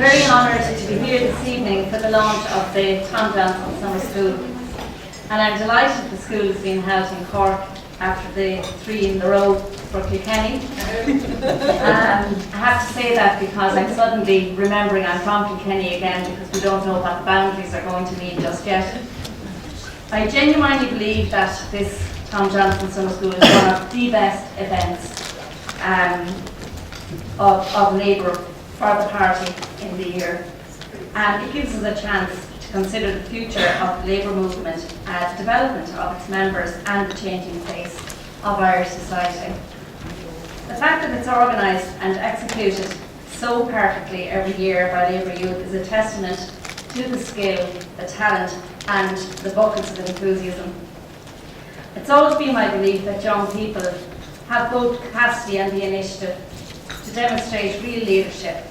very honoured to be here this evening for the launch of the Tom Jonson Summer School, and I'm delighted the school is being held in Cork after the 3 in a row for Kilkenny. I have to say that because I'm suddenly remembering I'm from Kilkenny again, because we don't know what the boundaries are going to mean just yet. I genuinely believe that this Tom Jonson Summer School is one of the best events of Labour for the party in the year, and it gives us a chance to consider the future of the Labour movement, development of its members and the changing face of Irish society. The fact that it's organised and executed so perfectly every year by Labour youth is a testament to the skill, the talent and the buckets of enthusiasm. It's always been my belief that young people have both capacity and the initiative to demonstrate real leadership,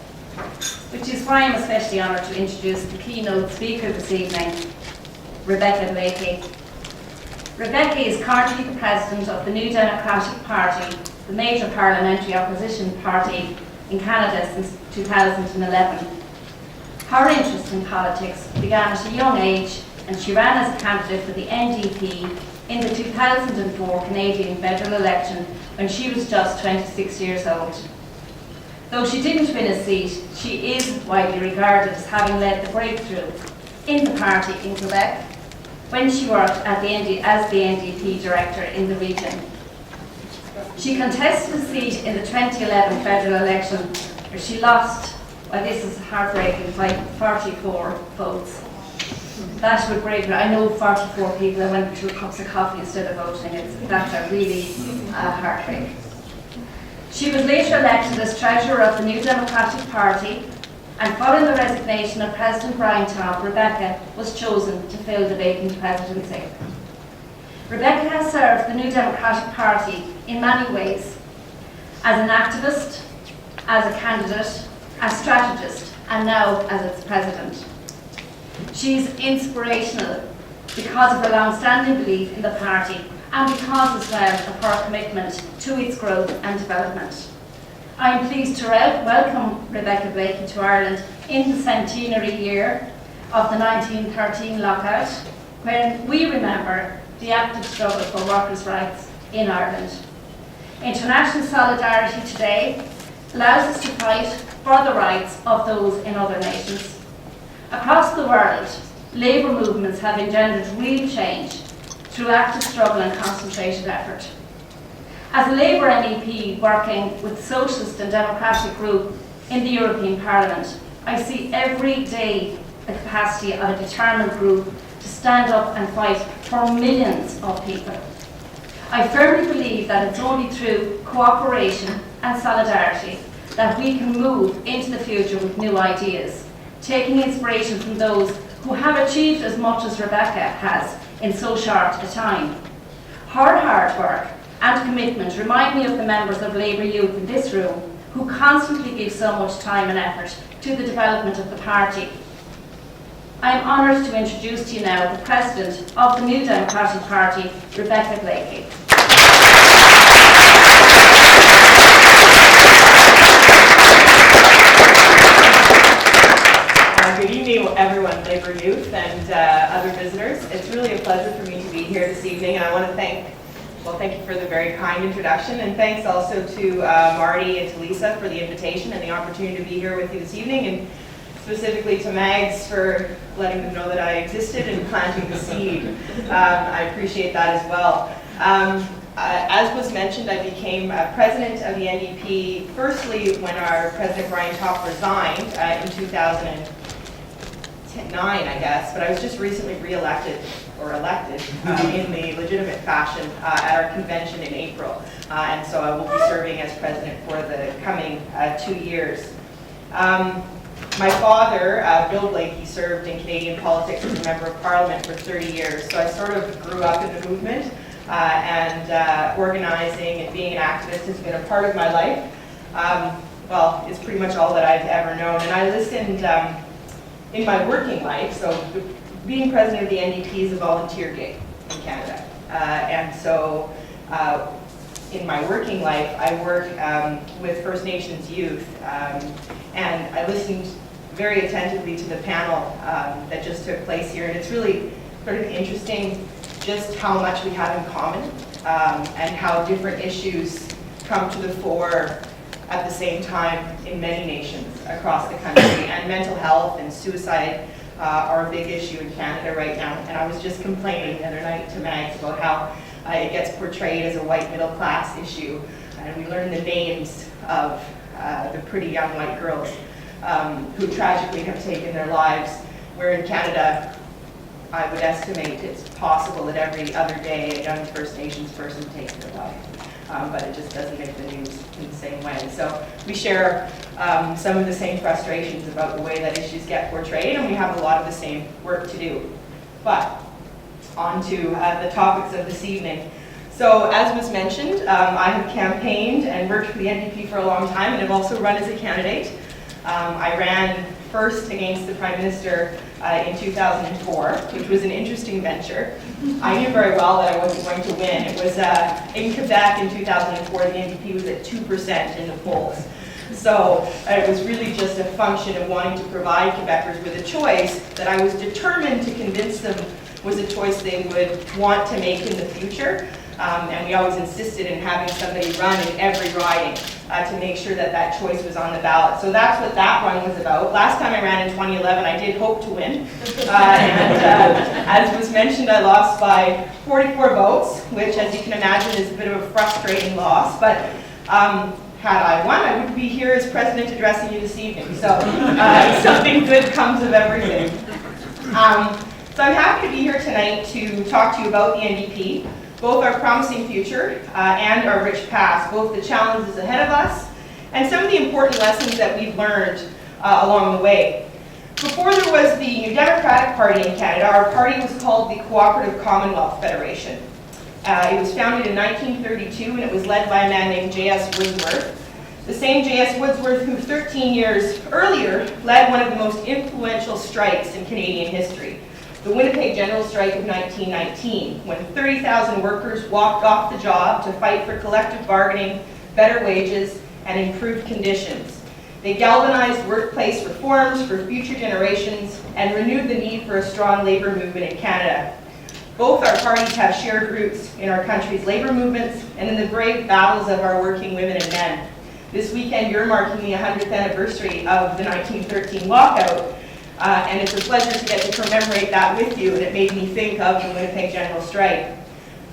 which is why I'm especially honoured to introduce the keynote speaker this evening, Rebecca Blakey. Rebecca is currently the President of the New Democratic Party, the major parliamentary opposition party in Canada since 2011. Her interest in politics began at a young age, and she ran as a candidate for the NDP in the 2004 Canadian federal election when she was just 26 years old. Though she didn't win a seat, she is widely regarded as having led the breakthrough in the party in Quebec when she worked as the NDP director in the region. She contested a seat in the 2011 federal election where she lost, well, this is heartbreaking, by 44 votes. That would break me. I know 44 people that went through cups of coffee instead of voting. That's a really heartbreak. She was later elected as treasurer of the New Democratic Party, and following the resignation of President Brian Topp, Rebecca was chosen to fill the vacant presidency. Rebecca has served the New Democratic Party in many ways, as an activist, as a candidate, as strategist, and now as its president. She's inspirational because of her long-standing belief in the party and because as well of her commitment to its growth and development. I am pleased to welcome Rebecca Blakey to Ireland in the centenary year of the 1913 lockout, when we remember the active struggle for workers' rights in Ireland. International solidarity today allows us to fight for the rights of those in other nations. Across the world, labour movements have engendered real change through active struggle and concentrated effort. As a Labour MEP working with the Socialist and Democratic group in the European Parliament, I see every day the capacity of a determined group to stand up and fight for millions of people. I firmly believe that it's only through cooperation and solidarity that we can move into the future with new ideas, taking inspiration from those who have achieved as much as Rebecca has in so short a time. Her hard work and commitment remind me of the members of Labour youth in this room who constantly give so much time and effort to the development of the party. I am honoured to introduce to you now the President of the New Democratic Party, Rebecca Blakey. Good evening, everyone, Labour youth and other visitors. It's really a pleasure for me to be here this evening, and I want to thank you for the very kind introduction, and thanks also to Marty and to Lisa for the invitation and the opportunity to be here with you this evening, and specifically to Mags for letting them know that I existed and planting the seed. I appreciate that as well. As was mentioned, I became president of the NDP firstly when our President Brian Topp resigned in 2009, I guess, but I was just recently re-elected or elected in the legitimate fashion at our convention in April, and so I will be serving as president for the coming 2 years. My father, Bill Blakey, served in Canadian politics as a member of Parliament for 30 years, so I sort of grew up in the movement, and organizing and being an activist has been a part of my life. Well, it's pretty much all that I've ever known, and I listened in my working life, so being president of the NDP is a volunteer gig in Canada. And so in my working life, I work with First Nations youth, and I listened very attentively to the panel that just took place here, and it's really sort of interesting just how much we have in common and how different issues come to the fore at the same time in many nations across the country. And mental health and suicide are a big issue in Canada right now. And I was just complaining the other night to Mags about how it gets portrayed as a white middle class issue. And we learn the names of the pretty young white girls who tragically have taken their lives, where in Canada, I would estimate it's possible that every other day a young First Nations person takes their life. But it just doesn't make the news in the same way. So we share some of the same frustrations about the way that issues get portrayed, and we have a lot of the same work to do. But on to the topics of this evening. So as was mentioned, I have campaigned and worked for the NDP for a long time, and have also run as a candidate. I ran first against the Prime Minister in 2004, which was an interesting venture. I knew very well that I wasn't going to win. It was in Quebec in 2004, the NDP was at 2% in the polls. So it was really just a function of wanting to provide Quebecers with a choice that I was determined to convince them was a choice they would want to make in the future. And we always insisted in having somebody run in every riding to make sure that that choice was on the ballot. So that's what that run was about. Last time I ran in 2011, I did hope to win. As was mentioned, I lost by 44 votes, which, as you can imagine, is a bit of a frustrating loss. But had I won, I would be here as president addressing you this evening. So something good comes of everything. So I'm happy to be here tonight to talk to you about the NDP, both our promising future and our rich past, both the challenges ahead of us and some of the important lessons that we've learned along the way. Before there was the New Democratic Party in Canada, our party was called the Cooperative Commonwealth Federation. It was founded in 1932 and it was led by a man named J.S. Woodsworth. The same J.S. Woodsworth who 13 years earlier led one of the most influential strikes in Canadian history, the Winnipeg General Strike of 1919, when 30,000 workers walked off the job to fight for collective bargaining, better wages, and improved conditions. They galvanized workplace reforms for future generations and renewed the need for a strong labor movement in Canada. Both our parties have shared roots in our country's labor movements and in the brave battles of our working women and men. This weekend, you're marking the 100th anniversary of the 1913 lockout, and it's a pleasure to get to commemorate that with you, and it made me think of the Winnipeg General Strike.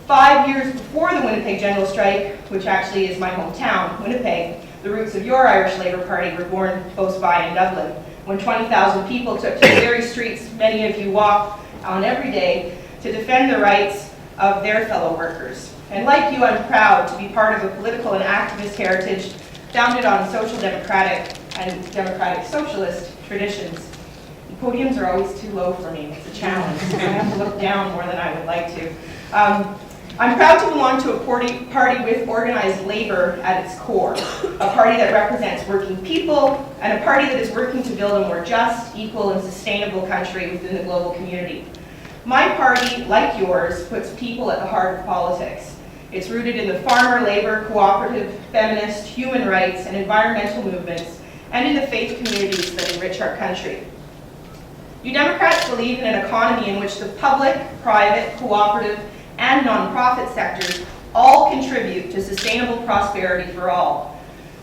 5 years before the Winnipeg General Strike, which actually is my hometown, Winnipeg, the roots of your Irish Labour Party were born close by in Dublin, when 20,000 people took to the very streets many of you walk on every day to defend the rights of their fellow workers. And like you, I'm proud to be part of a political and activist heritage founded on social democratic and democratic socialist traditions. Podiums are always too low for me. It's a challenge. I have to look down more than I would like to. I'm proud to belong to a party with organized labor at its core, a party that represents working people, and a party that is working to build a more just, equal, and sustainable country within the global community. My party, like yours, puts people at the heart of politics. It's rooted in the farmer, labor, cooperative, feminist, human rights, and environmental movements, and in the faith communities that enrich our country. You Democrats believe in an economy in which the public, private, cooperative, and nonprofit sectors all contribute to sustainable prosperity for all.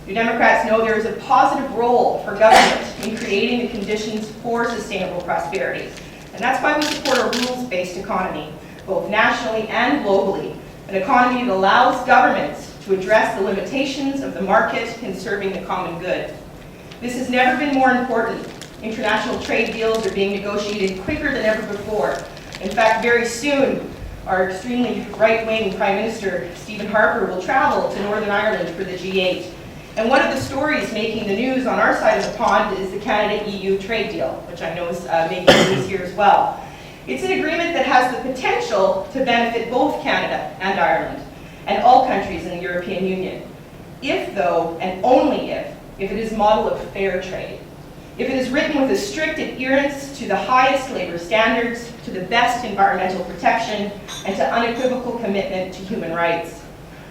You Democrats know there is a positive role for government in creating the conditions for sustainable prosperity. And that's why we support a rules-based economy, both nationally and globally, an economy that allows governments to address the limitations of the market in serving the common good. This has never been more important. International trade deals are being negotiated quicker than ever before. In fact, very soon, our extremely right-wing Prime Minister, Stephen Harper, will travel to Northern Ireland for the G8. And one of the stories making the news on our side of the pond is the Canada-EU trade deal, which I know is making news here as well. It's an agreement that has the potential to benefit both Canada and Ireland, and all countries in the European Union. If, though, and only if it is a model of fair trade. If it is written with a strict adherence to the highest labor standards, to the best environmental protection, and to unequivocal commitment to human rights.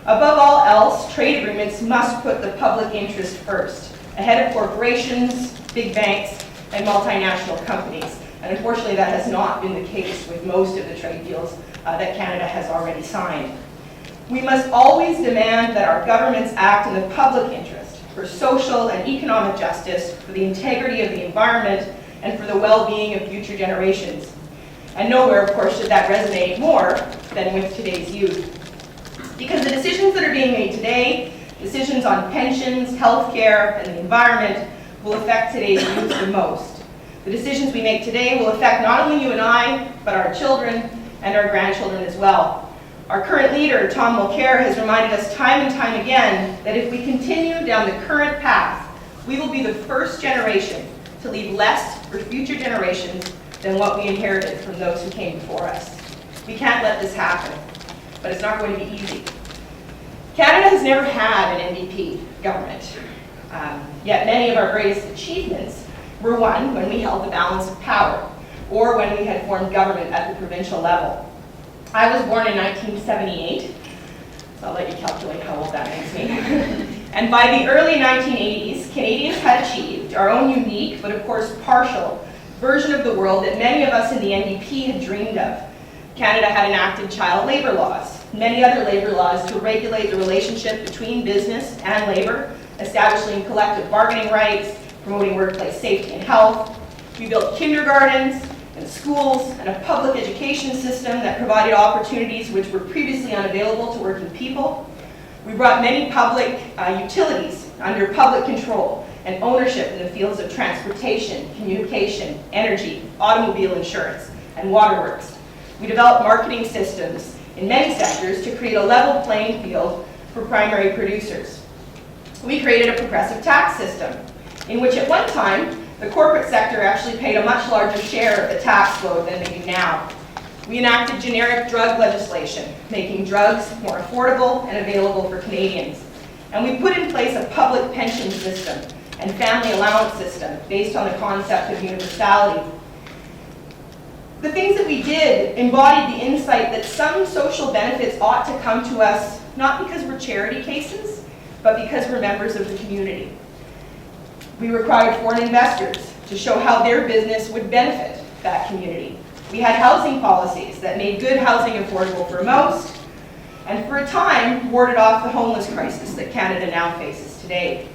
Above all else, trade agreements must put the public interest first, ahead of corporations, big banks, and multinational companies. And unfortunately, that has not been the case with most of the trade deals that Canada has already signed. We must always demand that our governments act in the public interest for social and economic justice, for the integrity of the environment, and for the well-being of future generations. And nowhere, of course, should that resonate more than with today's youth. Because the decisions that are being made today, decisions on pensions, healthcare, and the environment, will affect today's youth the most. The decisions we make today will affect not only you and I, but our children and our grandchildren as well. Our current leader, Tom Mulcair, has reminded us time and time again that if we continue down the current path, we will be the first generation to leave less for future generations than what we inherited from those who came before us. We can't let this happen, but it's not going to be easy. Canada has never had an NDP government, yet many of our greatest achievements were won when we held the balance of power, or when we had formed government at the provincial level. I was born in 1978, so I'll let you calculate how old that makes me. And by the early 1980s, Canadians had achieved our own unique, but of course partial, version of the world that many of us in the NDP had dreamed of. Canada had enacted child labor laws, many other labor laws to regulate the relationship between business and labor, establishing collective bargaining rights, promoting workplace safety and health. We built kindergartens and schools and a public education system that provided opportunities which were previously unavailable to working people. We brought many public utilities under public control and ownership in the fields of transportation, communication, energy, automobile insurance, and waterworks. We developed marketing systems in many sectors to create a level playing field for primary producers. We created a progressive tax system in which at one time the corporate sector actually paid a much larger share of the tax load than they do now. We enacted generic drug legislation, making drugs more affordable and available for Canadians. And we put in place a public pension system and family allowance system based on the concept of universality. The things that we did embodied the insight that some social benefits ought to come to us not because we're charity cases, but because we're members of the community. We required foreign investors to show how their business would benefit that community. We had housing policies that made good housing affordable for most, and for a time warded off the homeless crisis that Canada now faces today.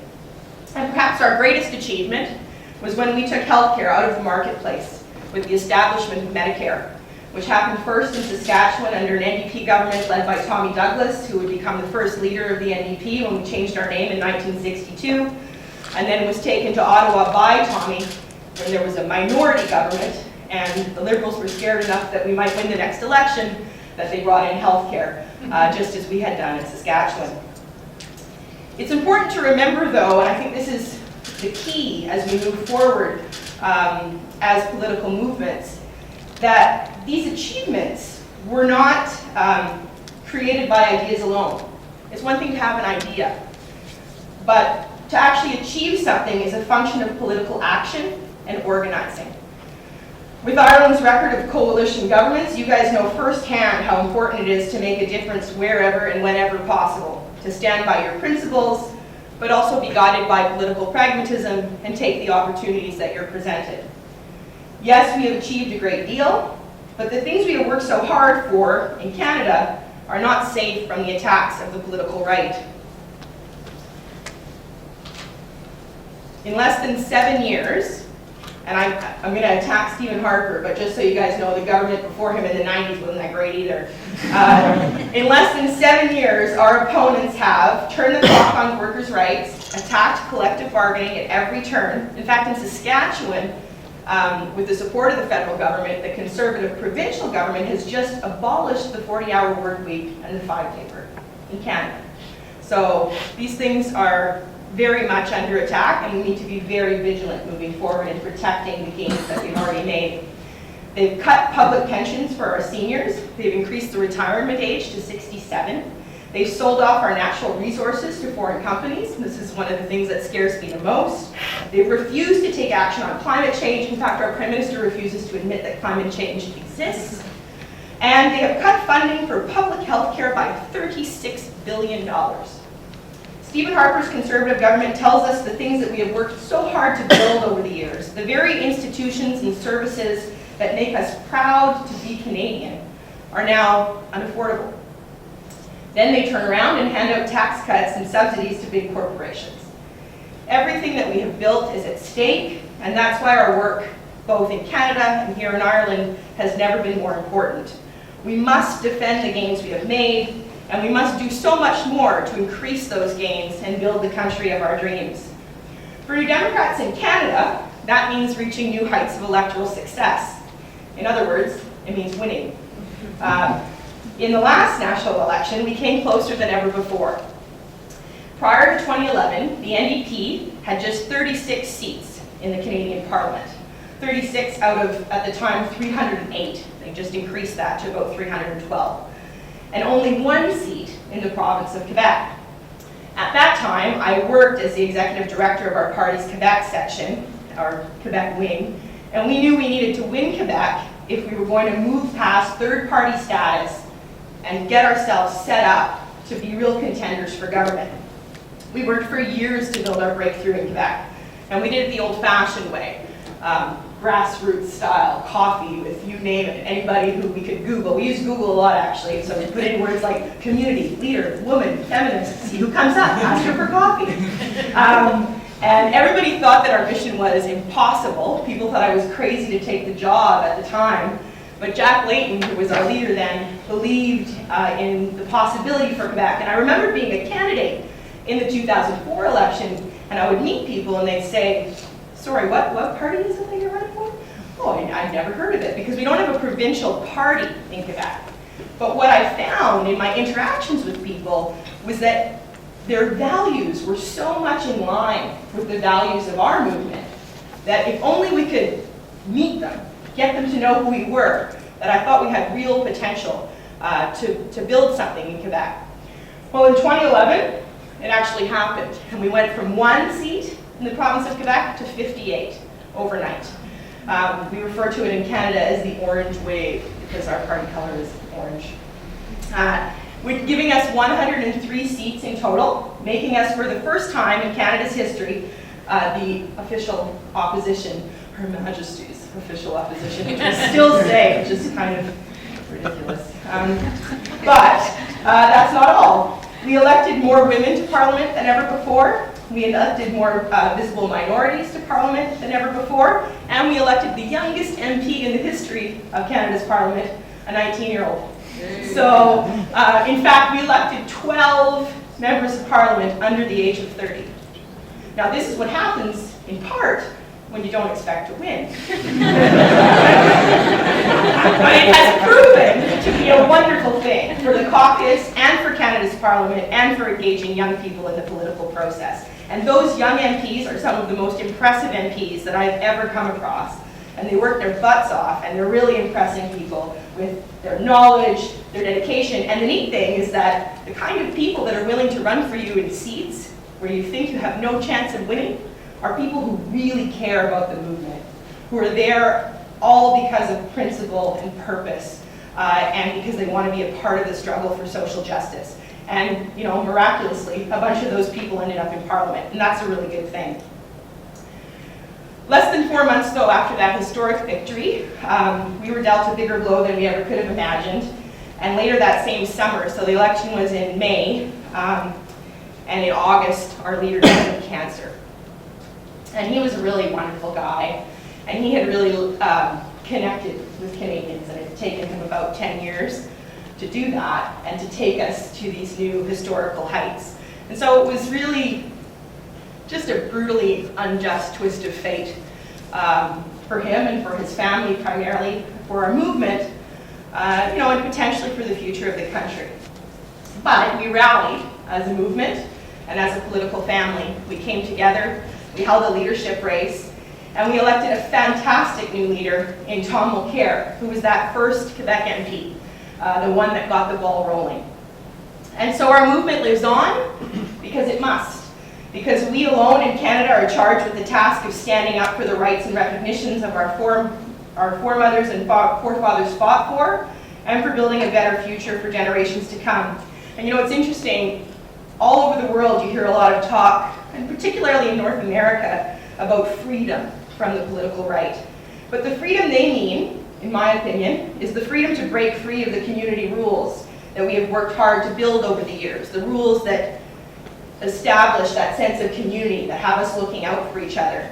And perhaps our greatest achievement was when we took healthcare out of the marketplace with the establishment of Medicare, which happened first in Saskatchewan under an NDP government led by Tommy Douglas, who would become the first leader of the NDP when we changed our name in 1962, and then was taken to Ottawa by Tommy when there was a minority government, and the Liberals were scared enough that we might win the next election that they brought in healthcare, just as we had done in Saskatchewan. It's important to remember, though, and I think this is the key as we move forward as political movements, that these achievements were not created by ideas alone. It's one thing to have an idea, but to actually achieve something is a function of political action and organizing. With Ireland's record of coalition governments, you guys know firsthand how important it is to make a difference wherever and whenever possible, to stand by your principles, but also be guided by political pragmatism and take the opportunities that you're presented. Yes, we have achieved a great deal, but the things we have worked so hard for in Canada are not safe from the attacks of the political right. In less than 7 years, and I'm going to attack Stephen Harper, but just so you guys know, the government before him in the 90s wasn't that great either. In less than 7 years, our opponents have turned the clock on workers' rights, attacked collective bargaining at every turn. In fact, in Saskatchewan, with the support of the federal government, the Conservative provincial government has just abolished the 40-hour work week and the 5-day in Canada. So these things are very much under attack, and we need to be very vigilant moving forward in protecting the gains that we've already made. They've cut public pensions for our seniors. They've increased the retirement age to 67. They've sold off our natural resources to foreign companies. This is one of the things that scares me the most. They've refused to take action on climate change. In fact, our Prime Minister refuses to admit that climate change exists. And they have cut funding for public health care by $36 billion. Stephen Harper's Conservative government tells us the things that we have worked so hard to build over the years, the very institutions and services that make us proud to be Canadian, are now unaffordable. Then they turn around and hand out tax cuts and subsidies to big corporations. Everything that we have built is at stake, and that's why our work, both in Canada and here in Ireland, has never been more important. We must defend the gains we have made, and we must do so much more to increase those gains and build the country of our dreams. For New Democrats in Canada, that means reaching new heights of electoral success. In other words, it means winning. In the last national election, we came closer than ever before. Prior to 2011, the NDP had just 36 seats in the Canadian Parliament. 36 out of, at the time, 308. They just increased that to about 312. And only one seat in the province of Quebec. At that time, I worked as the executive director of our party's Quebec section, our Quebec wing, and we knew we needed to win Quebec if we were going to move past third-party status and get ourselves set up to be real contenders for government. We worked for years to build our breakthrough in Quebec, and we did it the old-fashioned way. Grassroots style, coffee with, you name it, anybody who we could Google. We use Google a lot, actually, so we put in words like community, leader, woman, feminist, see who comes up, ask her for coffee. And everybody thought that our mission was impossible. People thought I was crazy to take the job at the time. But Jack Layton, who was our leader then, believed in the possibility for Quebec. And I remember being a candidate in the 2004 election, and I would meet people and they'd say, sorry, what party is it that you're running for? Oh, I've never heard of it, because we don't have a provincial party in Quebec. But what I found in my interactions with people was that their values were so much in line with the values of our movement that if only we could meet them, get them to know who we were, that I thought we had real potential to build something in Quebec. Well, in 2011, it actually happened, and we went from 1 seat in the province of Quebec to 58 overnight. We refer to it in Canada as the orange wave because our party color is orange. Giving us 103 seats in total, making us for the first time in Canada's history the official opposition, Her Majesty's official opposition, which we still say, which is kind of ridiculous. But that's not all. We elected more women to Parliament than ever before. We elected more visible minorities to Parliament than ever before. And we elected the youngest MP in the history of Canada's Parliament, a 19-year-old. So, in fact, we elected 12 members of Parliament under the age of 30. Now, this is what happens, in part, when you don't expect to win. But it has proven to be a wonderful thing for the caucus and for Canada's Parliament and for engaging young people in the political process. And those young MPs are some of the most impressive MPs that I've ever come across. And they work their butts off, and they're really impressing people with their knowledge, their dedication. And the neat thing is that the kind of people that are willing to run for you in seats where you think you have no chance of winning are people who really care about the movement, who are there all because of principle and purpose, and because they want to be a part of the struggle for social justice. And, you know, miraculously, a bunch of those people ended up in Parliament, and that's a really good thing. Less than 4 months, though, after that historic victory, we were dealt a bigger blow than we ever could have imagined. And later that same summer, so the election was in May, and in August, our leader died of cancer. And he was a really wonderful guy, and he had really connected with Canadians, and it had taken him about 10 years to do that and to take us to these new historical heights. And so it was really just a brutally unjust twist of fate for him and for his family, primarily for our movement, you know, and potentially for the future of the country. But we rallied as a movement and as a political family. We came together, we held a leadership race, and we elected a fantastic new leader in Tom Mulcair, who was that first Quebec MP, the one that got the ball rolling. And so our movement lives on because it must. Because we alone in Canada are charged with the task of standing up for the rights and recognitions of our foremothers and forefathers fought for, and for building a better future for generations to come. And you know, it's interesting, all over the world you hear a lot of talk, and particularly in North America, about freedom from the political right. But the freedom they mean, in my opinion, is the freedom to break free of the community rules that we have worked hard to build over the years, the rules that establish that sense of community, that have us looking out for each other.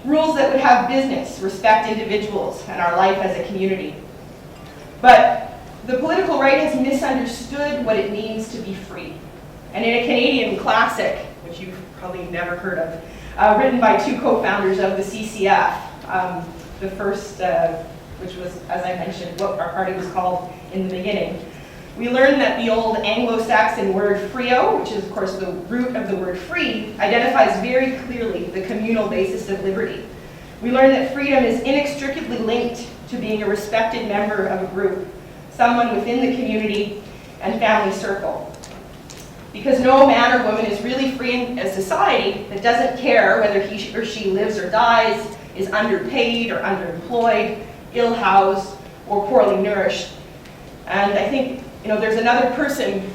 Rules that would have business, respect individuals, and our life as a community. But the political right has misunderstood what it means to be free. And in a Canadian classic, which you've probably never heard of, written by two co-founders of the CCF, the first, which was, as I mentioned, what our party was called in the beginning, we learned that the old Anglo-Saxon word frio, which is of course the root of the word free, identifies very clearly the communal basis of liberty. We learned that freedom is inextricably linked to being a respected member of a group, someone within the community and family circle. Because no man or woman is really free in a society that doesn't care whether he or she lives or dies, is underpaid or underemployed, ill-housed, or poorly nourished. And I think there's another person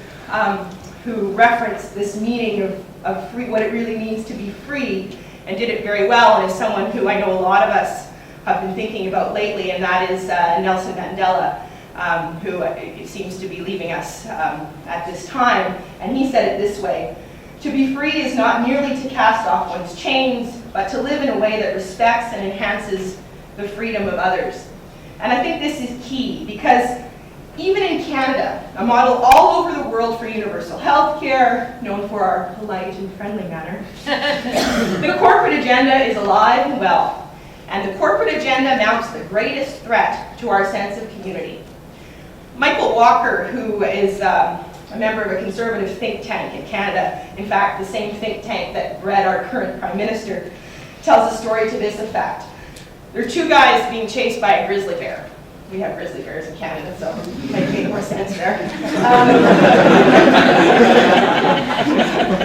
who referenced this meaning of free, what it really means to be free, and did it very well, and is someone who I know a lot of us have been thinking about lately, and that is Nelson Mandela, who seems to be leaving us at this time. And he said it this way: to be free is not merely to cast off one's chains, but to live in a way that respects and enhances the freedom of others. And I think this is key, because even in Canada, a model all over the world for universal health care, known for our polite and friendly manner, the corporate agenda is alive and well. And the corporate agenda mounts the greatest threat to our sense of community. Michael Walker, who is a member of a conservative think tank in Canada, in fact, the same think tank that bred our current Prime Minister, tells a story to this effect. There are two guys being chased by a grizzly bear. We have grizzly bears in Canada, so it might make more sense there.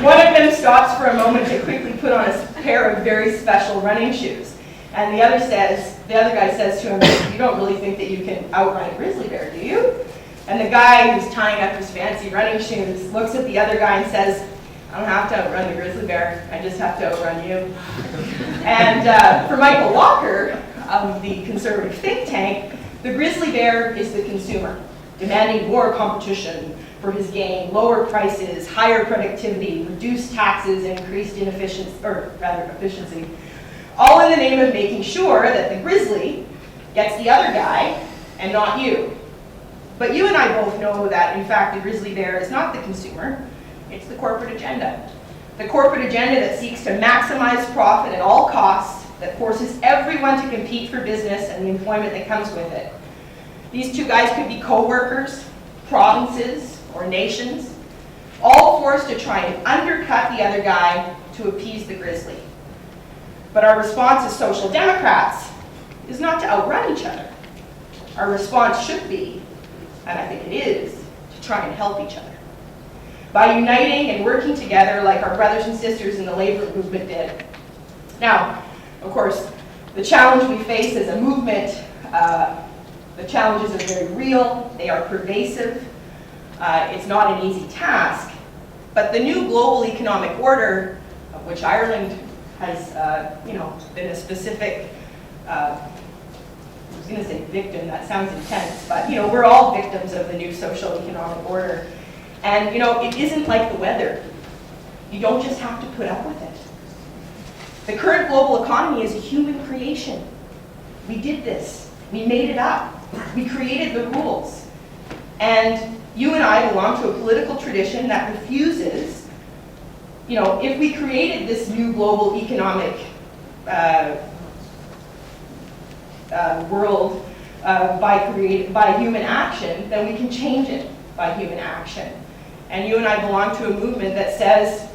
One of them stops for a moment to quickly put on a pair of very special running shoes. And the other guy says to him, "You don't really think that you can outrun a grizzly bear, do you?" And the guy who's tying up his fancy running shoes looks at the other guy and says, "I don't have to outrun the grizzly bear, I just have to outrun you." And for Michael Walker, of the conservative think tank, the grizzly bear is the consumer, demanding more competition for his gain, lower prices, higher productivity, reduced taxes, and increased efficiency, all in the name of making sure that the grizzly gets the other guy and not you. But you and I both know that, in fact, the grizzly bear is not the consumer, it's the corporate agenda. The corporate agenda that seeks to maximize profit at all costs, that forces everyone to compete for business and the employment that comes with it. These two guys could be co-workers, provinces, or nations, all forced to try and undercut the other guy to appease the grizzly. But our response as social democrats is not to outrun each other. Our response should be, and I think it is, to try and help each other. By uniting and working together like our brothers and sisters in the labor movement did. Now, of course, the challenge we face as a movement, the challenges are very real, they are pervasive, it's not an easy task, but the new global economic order, of which Ireland has been a specific, I was going to say victim, that sounds intense, but we're all victims of the new social economic order. And it isn't like the weather. You don't just have to put up with it. The current global economy is a human creation. We did this. We made it up. We created the rules. And you and I belong to a political tradition that refuses, if we created this new global economic world by human action, then we can change it by human action. And you and I belong to a movement that says,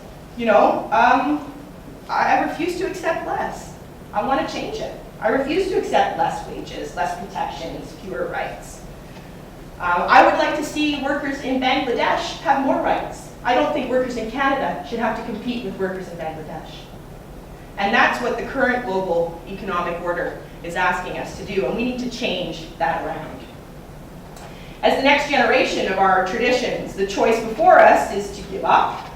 I refuse to accept less. I want to change it. I refuse to accept less wages, less protections, fewer rights. I would like to see workers in Bangladesh have more rights. I don't think workers in Canada should have to compete with workers in Bangladesh. And that's what the current global economic order is asking us to do, and we need to change that around. As the next generation of our traditions, the choice before us is to give up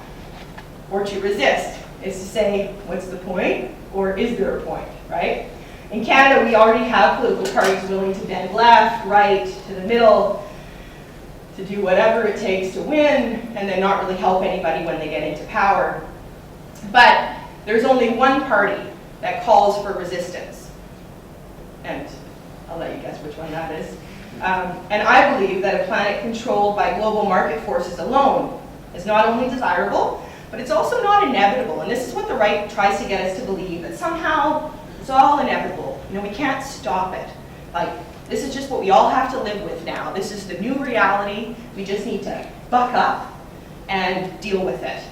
or to resist is to say, what's the point, or is there a point, right? In Canada, we already have political parties willing to bend left, right, to the middle, to do whatever it takes to win, and then not really help anybody when they get into power. But there's only one party that calls for resistance, and I'll let you guess which one that is. And I believe that a planet controlled by global market forces alone is not only desirable, but it's also not inevitable. And this is what the right tries to get us to believe, that somehow it's all inevitable. You know, we can't stop it. Like, this is just what we all have to live with now. This is the new reality. We just need to buck up and deal with it.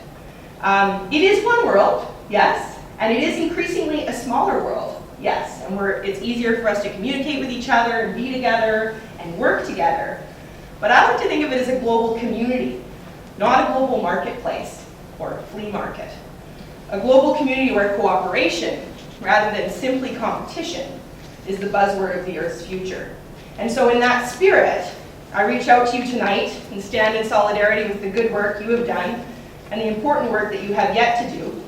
It is one world, yes, and it is increasingly a smaller world, yes. And it's easier for us to communicate with each other and be together and work together. But I like to think of it as a global community, not a global marketplace or flea market. A global community where cooperation, rather than simply competition, is the buzzword of the Earth's future. And so in that spirit, I reach out to you tonight and stand in solidarity with the good work you have done and the important work that you have yet to do.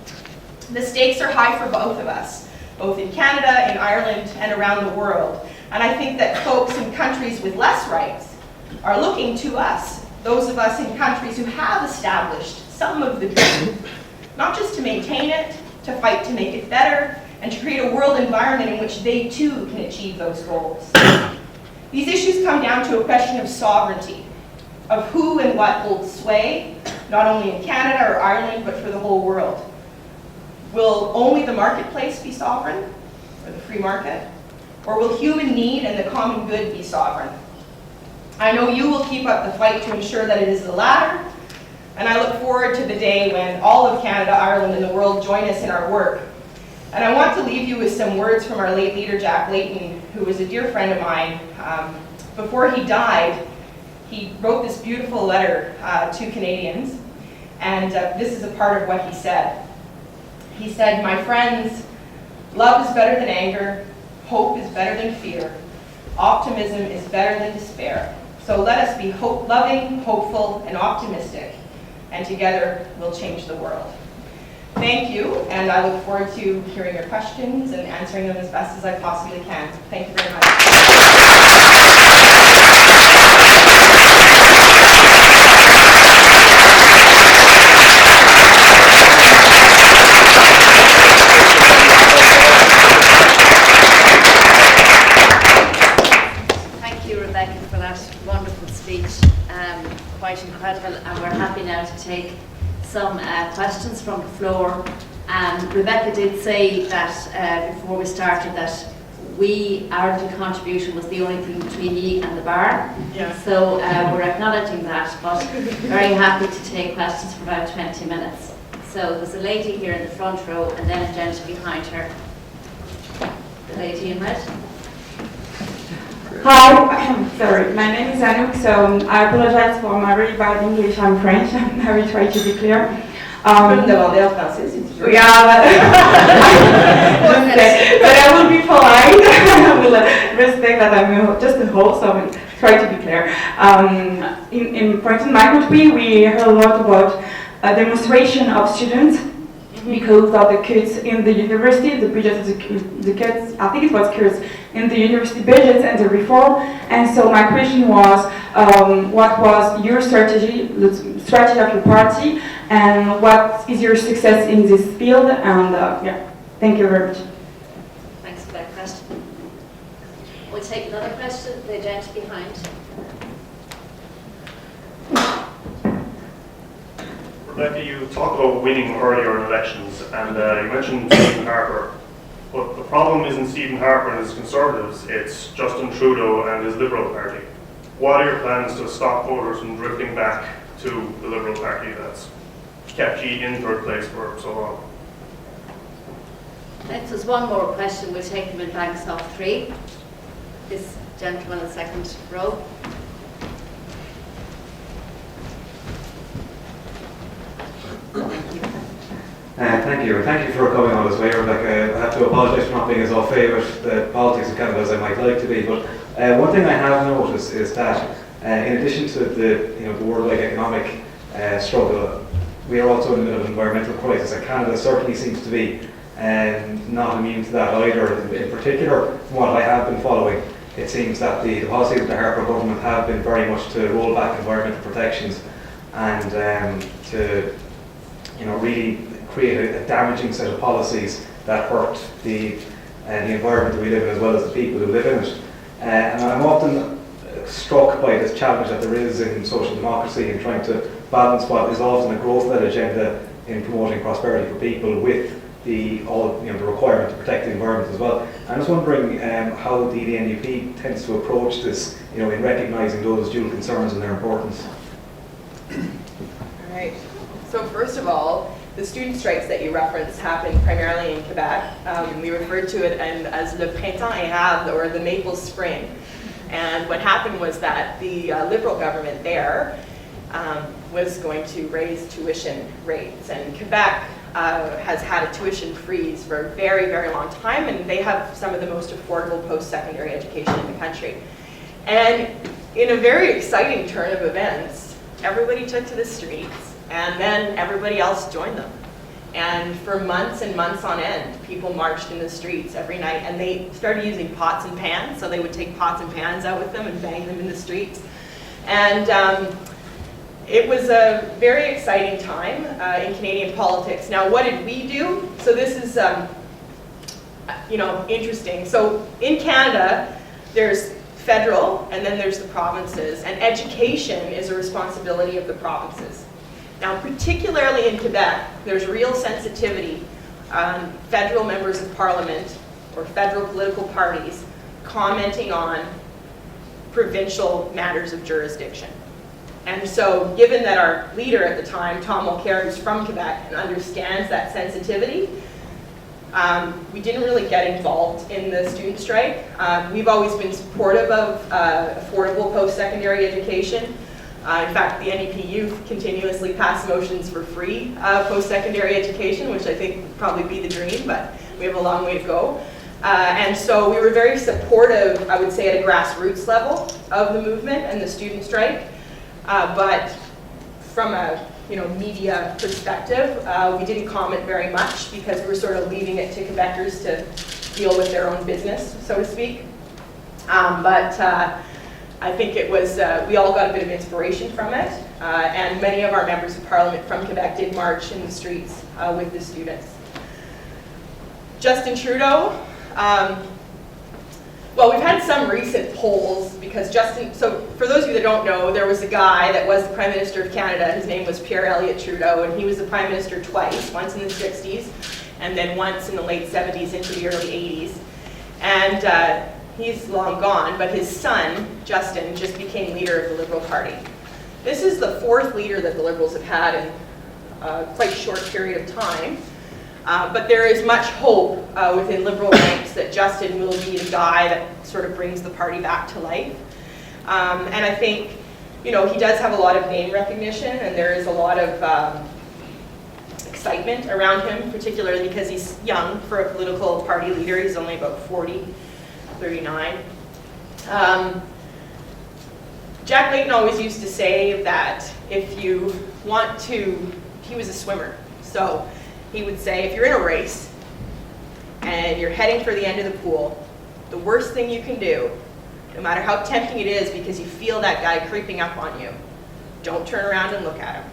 The stakes are high for both of us, both in Canada, in Ireland, and around the world. And I think that folks in countries with less rights are looking to us, those of us in countries who have established some of the dream, not just to maintain it, to fight to make it better, and to create a world environment in which they too can achieve those goals. These issues come down to a question of sovereignty, of who and what holds sway, not only in Canada or Ireland, but for the whole world. Will only the marketplace be sovereign, or the free market? Or will human need and the common good be sovereign? I know you will keep up the fight to ensure that it is the latter, and I look forward to the day when all of Canada, Ireland, and the world join us in our work. And I want to leave you with some words from our late leader, Jack Layton, who was a dear friend of mine. Before he died, he wrote this beautiful letter to Canadians, and this is a part of what he said. He said, "My friends, love is better than anger, hope is better than fear, optimism is better than despair. So let us be loving, hopeful, and optimistic, and together we'll change the world." Thank you, and I look forward to hearing your questions and answering them as best as I possibly can. Thank you very much. Thank you, Rebecca, for that wonderful speech. Quite incredible, and we're happy now to take some questions from the floor. Rebecca did say that before we started that our little contribution was the only thing between you and the bar. Yeah. So we're acknowledging that, but very happy to take questions for about 20 minutes. So there's a lady here in the front row and then a gentleman behind her. The lady in red. Hi, sorry, my name is Anouk, so I apologize for my really bad English. I'm French, I will try to be clear. Je peux me demander en français si tu veux. Yeah, but I will be polite. I will respect that I'm just a host, so I will try to be clear. For instance, in my country, we heard a lot about a demonstration of students because of the cuts in the university, the budget of the cuts, I think it was cuts in the university budgets and the reform. And so my question was, what was your strategy, the strategy of your party, and what is your success in this field? And yeah, thank you very much. Thanks for that question. We'll take another question, the gent behind. Rebecca, you talked about winning earlier in elections, and you mentioned Stephen Harper. But the problem isn't Stephen Harper and his Conservatives, it's Justin Trudeau and his Liberal Party. What are your plans to stop voters from drifting back to the Liberal Party that's kept you in third place for so long? There's one more question, we'll take them in banks of three. This gentleman in the second row. Thank you for coming all this way, Rebecca. I have to apologise for not being as au fait with the politics of Canada as I might like to be, but one thing I have noticed is that in addition to the worldwide economic struggle, we are also in the middle of an environmental crisis, and Canada certainly seems to be not immune to that either. In particular, from what I have been following, it seems that the policies of the Harper government have been very much to roll back environmental protections and to really create a damaging set of policies that hurt the environment that we live in as well as the people who live in it. And I'm often struck by this challenge that there is in social democracy in trying to balance what is often a growth-led agenda in promoting prosperity for people with the requirement to protect the environment as well. I'm just wondering how the NUP tends to approach this, in recognising those dual concerns and their importance. All right. So first of all, the student strikes that you referenced happened primarily in Quebec. We referred to it as le printemps érable, or the maple spring. And what happened was that the Liberal government there was going to raise tuition rates. And Quebec has had a tuition freeze for a very, very long time, and they have some of the most affordable post-secondary education in the country. And in a very exciting turn of events, everybody took to the streets, and then everybody else joined them. And for months and months on end, people marched in the streets every night, and they started using pots and pans, so they would take pots and pans out with them and bang them in the streets. And it was a very exciting time in Canadian politics. Now, what did we do? So this is, interesting. So in Canada, there's federal, and then there's the provinces, and education is a responsibility of the provinces. Now, particularly in Quebec, there's real sensitivity on federal members of parliament or federal political parties commenting on provincial matters of jurisdiction. And so, given that our leader at the time, Tom Mulcair, who's from Quebec and understands that sensitivity, we didn't really get involved in the student strike. We've always been supportive of affordable post-secondary education. In fact, the NDP youth continuously pass motions for free post-secondary education, which I think would probably be the dream, but we have a long way to go. And so we were very supportive, I would say, at a grassroots level of the movement and the student strike. But from a media perspective, we didn't comment very much because we were sort of leaving it to Quebecers to deal with their own business, so to speak. But I think it was, we all got a bit of inspiration from it, and many of our members of parliament from Quebec did march in the streets with the students. Justin Trudeau, well, we've had some recent polls because Justin, so for those of you that don't know, there was a guy that was the Prime Minister of Canada. His name was Pierre Elliott Trudeau, and he was the Prime Minister twice, once in the 60s and then once in the late 70s into the early 80s. And he's long gone, but his son, Justin, just became leader of the Liberal Party. This is the fourth leader that the Liberals have had in a quite short period of time. But there is much hope within Liberal ranks that Justin will be the guy that sort of brings the party back to life. And I think, he does have a lot of name recognition, and there is a lot of excitement around him, particularly because he's young for a political party leader. He's only about 40, 39. Jack Layton always used to say that if you want to, he was a swimmer, so he would say, if you're in a race and you're heading for the end of the pool, the worst thing you can do, no matter how tempting it is because you feel that guy creeping up on you, don't turn around and look at him.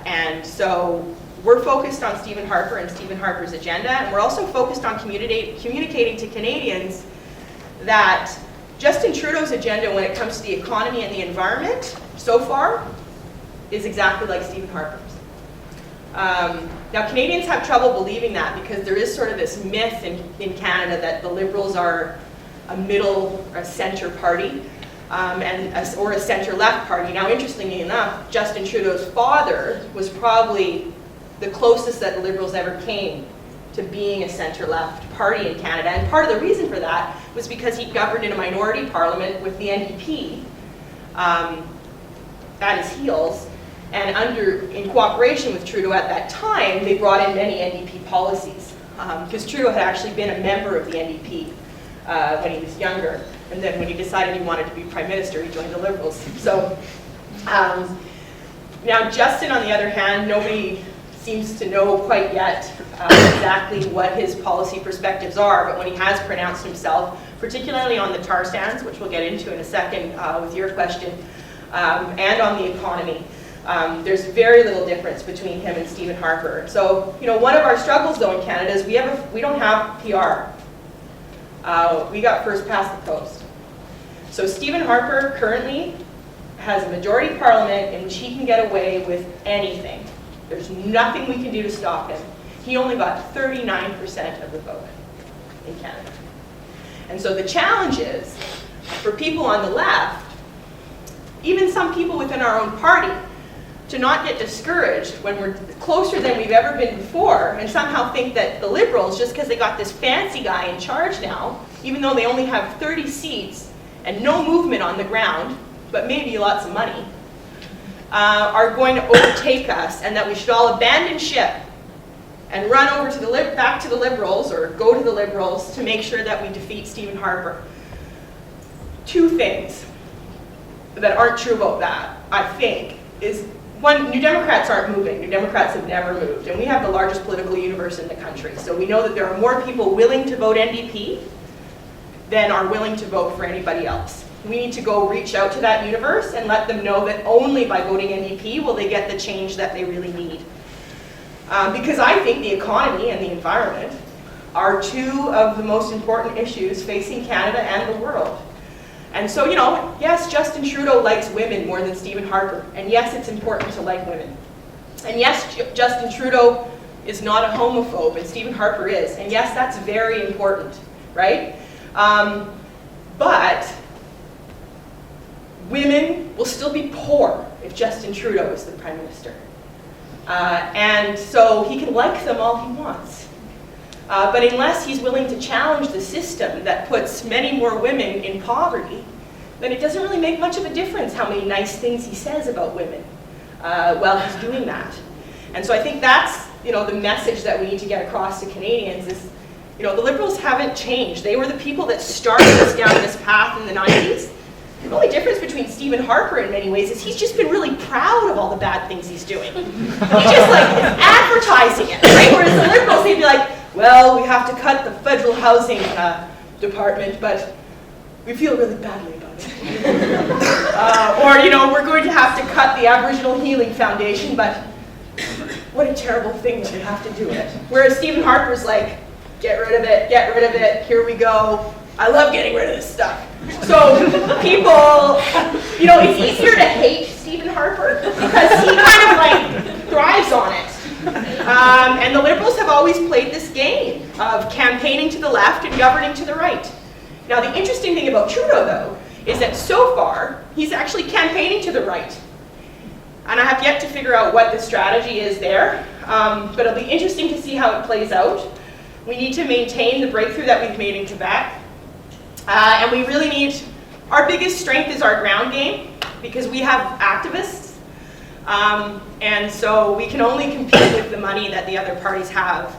And so we're focused on Stephen Harper and Stephen Harper's agenda, and we're also focused on communicating to Canadians that Justin Trudeau's agenda when it comes to the economy and the environment, so far, is exactly like Stephen Harper's. Now, Canadians have trouble believing that because there is sort of this myth in Canada that the Liberals are a middle or a center party or a center-left party. Now, interestingly enough, Justin Trudeau's father was probably the closest that the Liberals ever came to being a center-left party in Canada. And part of the reason for that was because he governed in a minority parliament with the NDP at his heels. And in cooperation with Trudeau at that time, they brought in many NDP policies. Because Trudeau had actually been a member of the NDP when he was younger. And then when he decided he wanted to be Prime Minister, he joined the Liberals. So, Now, Justin, on the other hand, nobody seems to know quite yet exactly what his policy perspectives are, but when he has pronounced himself, particularly on the tar sands, which we'll get into in a second with your question, and on the economy, there's very little difference between him and Stephen Harper. So, you know, one of our struggles though in Canada is we don't have PR. We got first past the post. So Stephen Harper currently has a majority parliament in which he can get away with anything. There's nothing we can do to stop him. He only got 39% of the vote in Canada. And so the challenge is, for people on the left, even some people within our own party, to not get discouraged when we're closer than we've ever been before and somehow think that the Liberals, just because they got this fancy guy in charge now, even though they only have 30 seats and no movement on the ground, but maybe lots of money, are going to overtake us, and that we should all abandon ship and run over to back to the Liberals, or go to the Liberals, to make sure that we defeat Stephen Harper. Two things that aren't true about that, I think, is one, New Democrats aren't moving. New Democrats have never moved, and we have the largest political universe in the country. So we know that there are more people willing to vote NDP than are willing to vote for anybody else. We need to go reach out to that universe and let them know that only by voting NDP will they get the change that they really need. Because I think the economy and the environment are two of the most important issues facing Canada and the world. And so, you know, yes, Justin Trudeau likes women more than Stephen Harper. And yes, it's important to like women. And yes, Justin Trudeau is not a homophobe, and Stephen Harper is. And yes, that's very important, right? But women will still be poor if Justin Trudeau is the Prime Minister. And so he can like them all he wants. But unless he's willing to challenge the system that puts many more women in poverty, then it doesn't really make much of a difference how many nice things he says about women while he's doing that. And so I think that's, you know, the message that we need to get across to Canadians is, you know, the Liberals haven't changed. They were the people that started us down this path in the 90s. The only difference between Stephen Harper in many ways is he's just been really proud of all the bad things he's doing. He just like is advertising it, right? Whereas the Liberals, they'd be like, well, we have to cut the federal housing department, but we feel really badly about it. Or, you know, we're going to have to cut the Aboriginal Healing Foundation, but what a terrible thing that we have to do it. Whereas Stephen Harper's like, get rid of it, here we go. I love getting rid of this stuff. So people, you know, it's easier to hate Stephen Harper because he kind of like thrives on it. And the Liberals have always played this game of campaigning to the left and governing to the right. Now, the interesting thing about Trudeau, though, is that so far, he's actually campaigning to the right. And I have yet to figure out what the strategy is there, but it'll be interesting to see how it plays out. We need to maintain the breakthrough that we've made in Quebec. And we really need, our biggest strength is our ground game, because we have activists. And so we can only compete with the money that the other parties have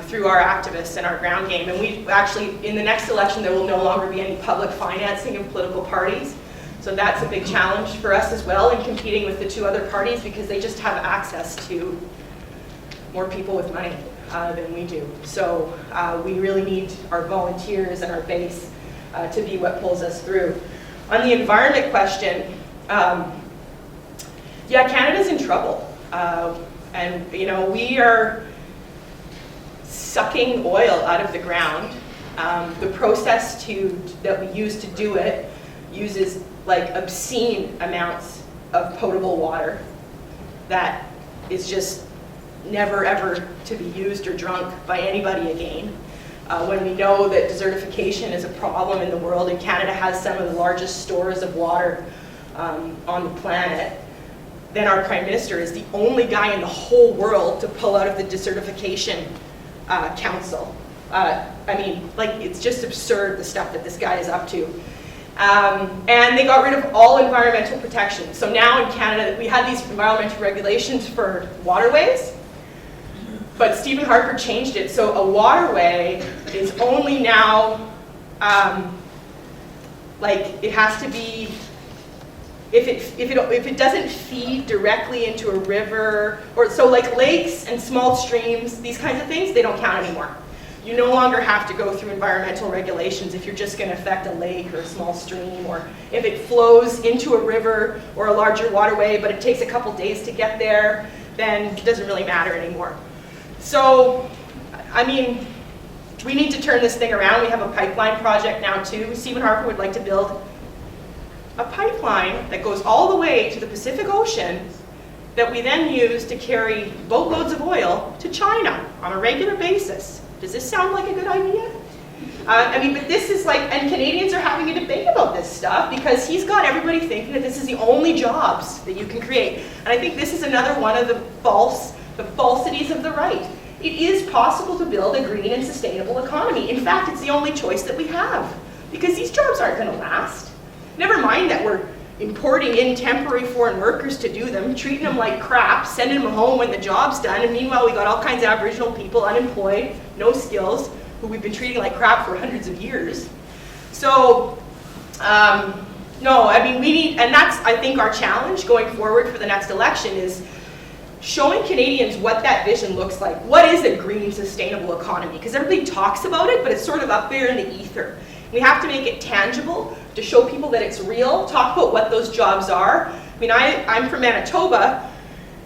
through our activists and our ground game. And we actually, in the next election, there will no longer be any public financing of political parties. So that's a big challenge for us as well in competing with the two other parties, because they just have access to more people with money than we do. So we really need our volunteers and our base to be what pulls us through. On the environment question, yeah, Canada's in trouble. And, you know, we are sucking oil out of the ground. The process that we use to do it uses like obscene amounts of potable water that is just never ever to be used or drunk by anybody again. When we know that desertification is a problem in the world, and Canada has some of the largest stores of water on the planet, then our Prime Minister is the only guy in the whole world to pull out of the desertification council. I mean, like, it's just absurd the stuff that this guy is up to. And they got rid of all environmental protection. So now in Canada, we had these environmental regulations for waterways, but Stephen Harper changed it. So a waterway is only now, like, it has if it doesn't feed directly into a river, or so like lakes and small streams, these kinds of things, they don't count anymore. You no longer have to go through environmental regulations if you're just going to affect a lake or a small stream, or if it flows into a river or a larger waterway, but it takes a couple days to get there, then it doesn't really matter anymore. So, I mean, we need to turn this thing around. We have a pipeline project now too. Stephen Harper would like to build a pipeline that goes all the way to the Pacific Ocean that we then use to carry boatloads of oil to China on a regular basis. Does this sound like a good idea? I mean, but this is like, and Canadians are having a debate about this stuff because he's got everybody thinking that this is the only jobs that you can create. And I think this is another one of the falsities of the right. It is possible to build a green and sustainable economy. In fact, it's the only choice that we have because these jobs aren't going to last. Never mind that we're importing in temporary foreign workers to do them, treating them like crap, sending them home when the job's done, and meanwhile we got all kinds of Aboriginal people unemployed, no skills, who we've been treating like crap for hundreds of years. So, no, I mean, we need, and that's, I think, our challenge going forward for the next election is showing Canadians what that vision looks like. What is a green, sustainable economy? Because everybody talks about it, but it's sort of up there in the ether. We have to make it tangible to show people that it's real, talk about what those jobs are. I mean, I'm from Manitoba,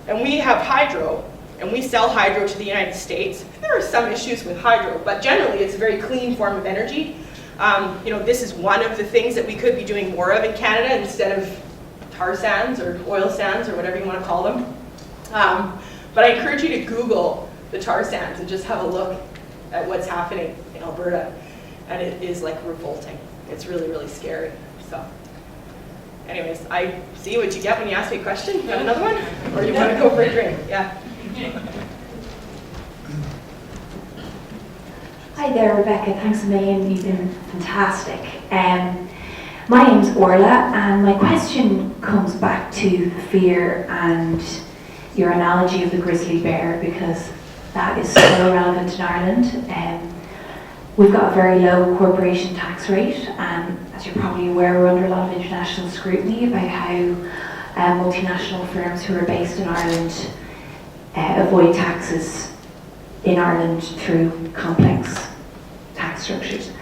and we have hydro, and we sell hydro to the United States. There are some issues with hydro, but generally it's a very clean form of energy. You know, this is one of the things that we could be doing more of in Canada instead of tar sands or oil sands or whatever you want to call them. But I encourage you to Google the tar sands and just have a look at what's happening in Alberta. And it is like revolting. It's really, really scary. So anyways, I see what you get when you ask me a question. You got another one? Or you want to go for a drink? Yeah. Hi there, Rebecca. Thanks a million. You've been fantastic. My name's Orla, and my question comes back to the fear and your analogy of the grizzly bear, because that is so relevant in Ireland. We've got a very low corporation tax rate, and as you're probably aware, we're under a lot of international scrutiny about how multinational firms who are based in Ireland avoid taxes in Ireland through complex tax structures.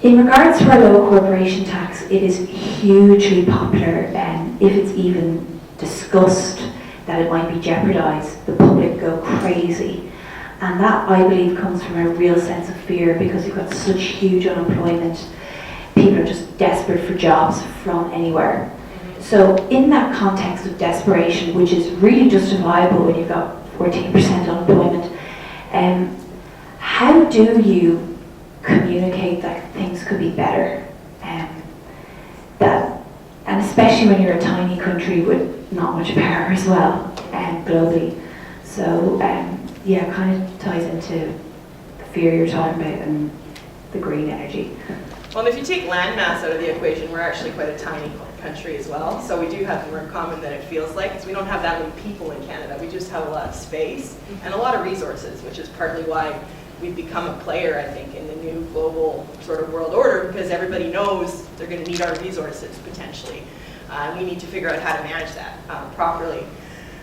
In regards to our low corporation tax, it is hugely popular, and if it's even discussed that it might be jeopardised, the public go crazy. And that, I believe, comes from a real sense of fear because you've got such huge unemployment. People are just desperate for jobs from anywhere. So in that context of desperation, which is really justifiable when you've got 14% unemployment, how do you communicate that things could be better? And especially when you're a tiny country with not much power as well, globally. So yeah, it kind of ties into the fear you're talking about and the green energy. Well, if you take land mass out of the equation, we're actually quite a tiny country as well. So we do have more in common than it feels like, because we don't have that many people in Canada. We just have a lot of space and a lot of resources, which is partly why we've become a player, I think, in the new global sort of world order, because everybody knows they're going to need our resources potentially. We need to figure out how to manage that properly.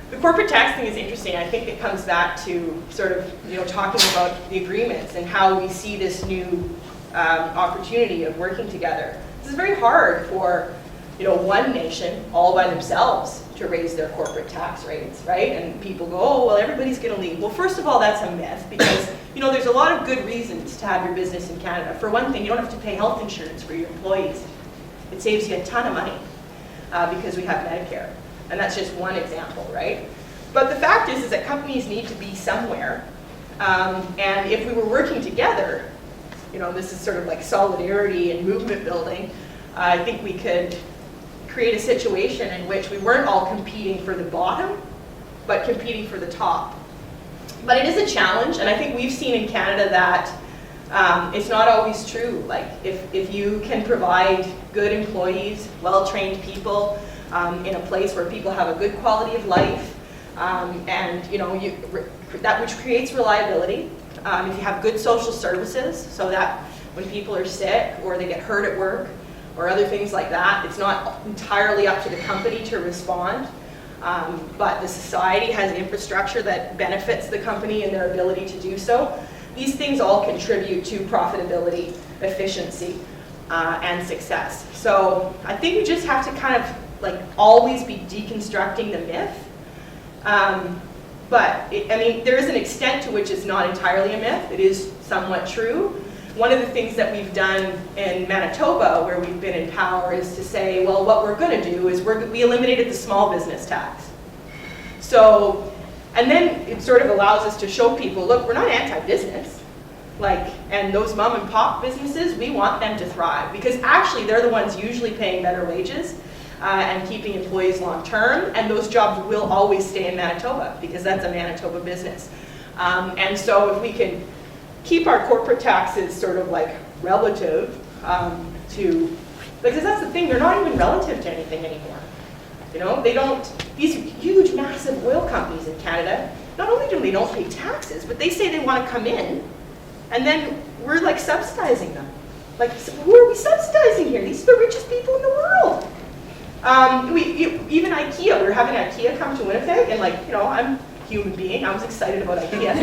The corporate tax thing is interesting. I think it comes back to sort of, you know, talking about the agreements and how we see this new opportunity of working together. This is very hard for, you know, one nation all by themselves to raise their corporate tax rates, right? And people go, oh, well, everybody's going to leave. Well, first of all, that's a myth because, you know, there's a lot of good reasons to have your business in Canada. For one thing, you don't have to pay health insurance for your employees. It saves you a ton of money because we have Medicare. And that's just one example, right? But the fact is that companies need to be somewhere. And if we were working together, you know, this is sort of like solidarity and movement building, I think we could create a situation in which we weren't all competing for the bottom, but competing for the top. But it is a challenge, and I think we've seen in Canada that it's not always true. Like, if you can provide good employees, well-trained people, in a place where people have a good quality of life, and you know, that which creates reliability. If you have good social services, so that when people are sick or they get hurt at work, or other things like that. It's not entirely up to the company to respond, but the society has infrastructure that benefits the company and their ability to do so. These things all contribute to profitability, efficiency, and success. So I think we just have to kind of like always be deconstructing the myth. I mean, there is an extent to which it's not entirely a myth. It is somewhat true. One of the things that we've done in Manitoba, where we've been in power, is to say, well, what we're going to do is we eliminated the small business tax. So, and then it sort of allows us to show people, look, we're not anti-business. And those mom and pop businesses, we want them to thrive, because actually they're the ones usually paying better wages and keeping employees long term, and those jobs will always stay in Manitoba because that's a Manitoba business. And so if we can keep our corporate taxes sort of like relative to, because that's the thing, they're not even relative to anything anymore. You know, they don't, these huge massive oil companies in Canada, not only do they don't pay taxes, but they say they want to come in, and then we're like subsidizing them. Like, who are we subsidizing here? These are the richest people in the world. Even IKEA, we were having IKEA come to Winnipeg, and like, you know, I'm a human being, I was excited about IKEA.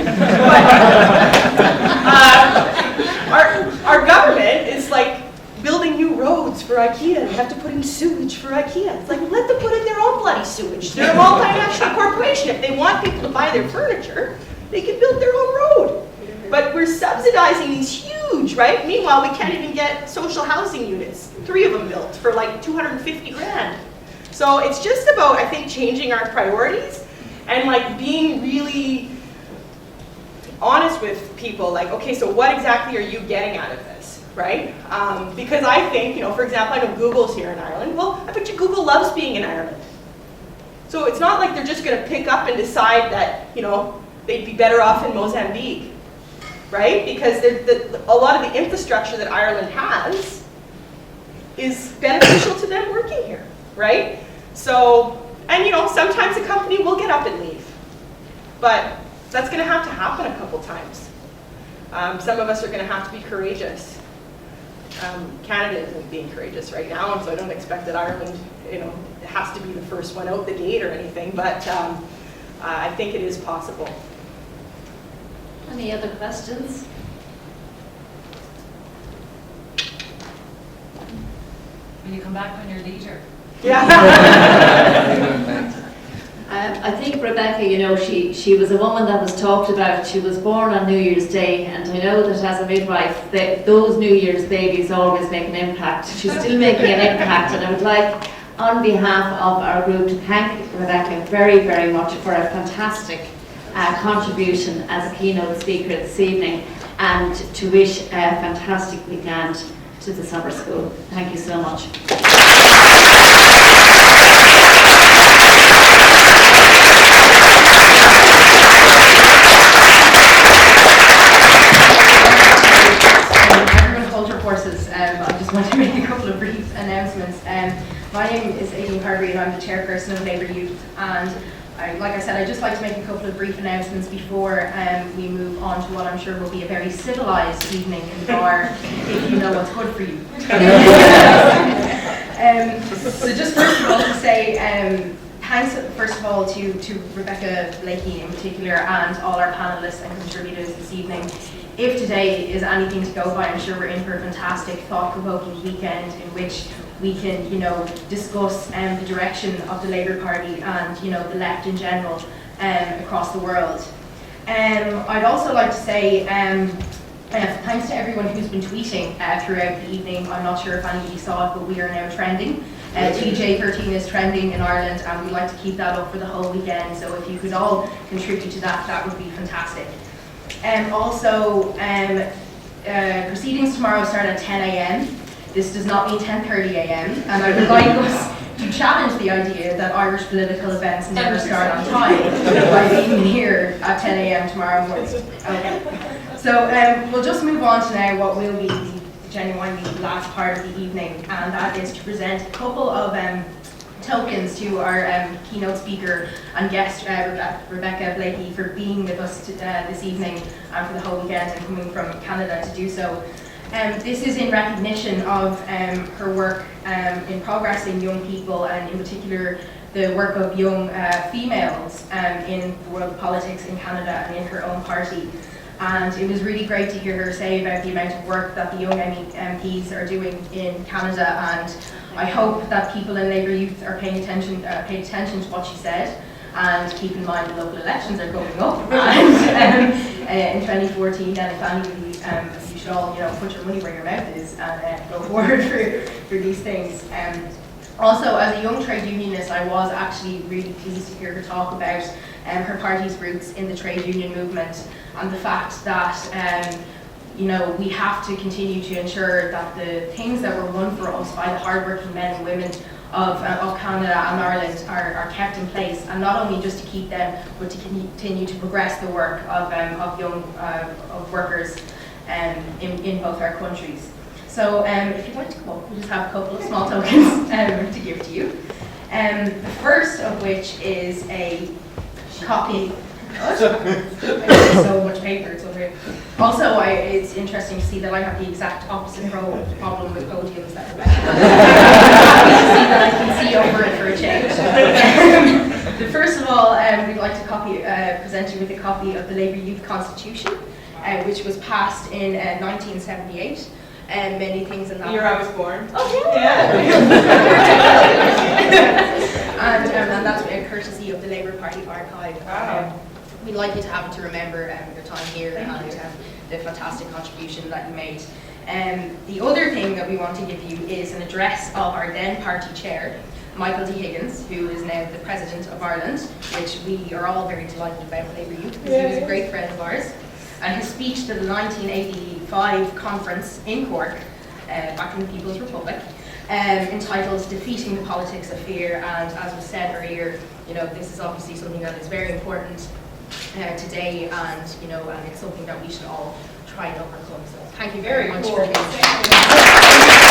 But our government is like building new roads for IKEA, and have to put in sewage for IKEA. It's like, let them put in their own bloody sewage. They're a multinational corporation. If they want people to buy their furniture, they can build their own road. But we're subsidizing these huge, right? Meanwhile, we can't even get social housing units, 3 of them built for like 250 grand. So it's just about, I think, changing our priorities and like being really honest with people. Like, okay, so what exactly are you getting out of this, right? Because I think, you know, for example, I know Google's here in Ireland. Well, I bet you Google loves being in Ireland. So it's not like they're just going to pick up and decide that, you know, they'd be better off in Mozambique. Right? Because a lot of the infrastructure that Ireland has is beneficial to them working here, right? So, and you know, sometimes a company will get up and leave, but that's going to happen a couple times. Some of us are going to have to be courageous. Canada isn't being courageous right now, and so I don't expect that Ireland, you know, has to be the first one out the gate or anything, but I think it is possible. Any other questions? Will you come back when you're leader? Yeah. I think Rebecca, you know, she was a woman that was talked about. She was born on New Year's Day, and I know that as a midwife, those New Year's babies always make an impact. She's still making an impact, and I would like, on behalf of our group, to thank Rebecca very, very much for a fantastic contribution as a keynote speaker this evening, and to wish a fantastic weekend to the summer school. Thank you so much. Everyone hold your horses. I just want to make a couple of brief announcements. My name is Aileen Harvey, and I'm the chairperson of Labour Youth, and like I said, I'd just like to make a couple of brief announcements before we move on to what I'm sure will be a very civilised evening in the bar, if you know what's good for you. So just first of all to say thanks first of all to Rebecca Blakey in particular, and all our panellists and contributors this evening. If today is anything to go by, I'm sure we're in for a fantastic, thought-provoking weekend in which we can, you know, discuss the direction of the Labour Party and, you know, the left in general across the world. I'd also like to say thanks to everyone who's been tweeting throughout the evening. I'm not sure if anybody saw it, but we are now trending. TJ13 is trending in Ireland, and we'd like to keep that up for the whole weekend. So if you could all contribute to that, that would be fantastic. Also, proceedings tomorrow start at 10 a.m. This does not mean 10:30 a.m. and I would like us to challenge the idea that Irish political events never start on time by being here at 10 a.m. tomorrow morning. Okay. So we'll just move on to now what will be the genuinely last part of the evening, and that is to present a couple of tokens to our keynote speaker and guest, Rebecca Blakey, for being with us this evening and for the whole weekend and coming from Canada to do so. This is in recognition of her work in progressing young people, and in particular the work of young females in the world of politics in Canada and in her own party. And it was really great to hear her say about the amount of work that the young MPs are doing in Canada, and I hope that people in Labour Youth are paying attention to what she said, and keep in mind the local elections are coming up and, in 2014, and if anybody, you should all put your money where your mouth is and go forward for these things. Also, as a young trade unionist, I was actually really pleased to hear her talk about her party's roots in the trade union movement, and the fact that we have to continue to ensure that the things that were won for us by the hardworking men and women of Canada and Ireland are kept in place, and not only just to keep them, but to continue to progress the work of young workers in both our countries. So if you want to come up, we just have a couple of small tokens to give to you. The first of which is a copy. So much paper, it's over here. Also, it's interesting to see that I have the exact opposite problem with podiums that Rebecca has. I can see over it for a change. But first of all, we'd like to present you with a copy of the Labour Youth Constitution, which was passed in 1978. And many things in that. Year I was born. Oh, yeah. And that's a courtesy of the Labour Party archive. Wow. We'd like you to have to remember your time here and the fantastic contribution that you made. The other thing that we want to give you is an address of our then party chair, Michael D. Higgins, who is now the President of Ireland, which we are all very delighted about with Labour Youth, because he was a great friend of ours. And his speech to the 1985 conference in Cork, back in the People's Republic, entitled Defeating the Politics of Fear. And as was said earlier, this is obviously something that is very important today, and and it's something that we should all try and overcome. So thank you very much for being here.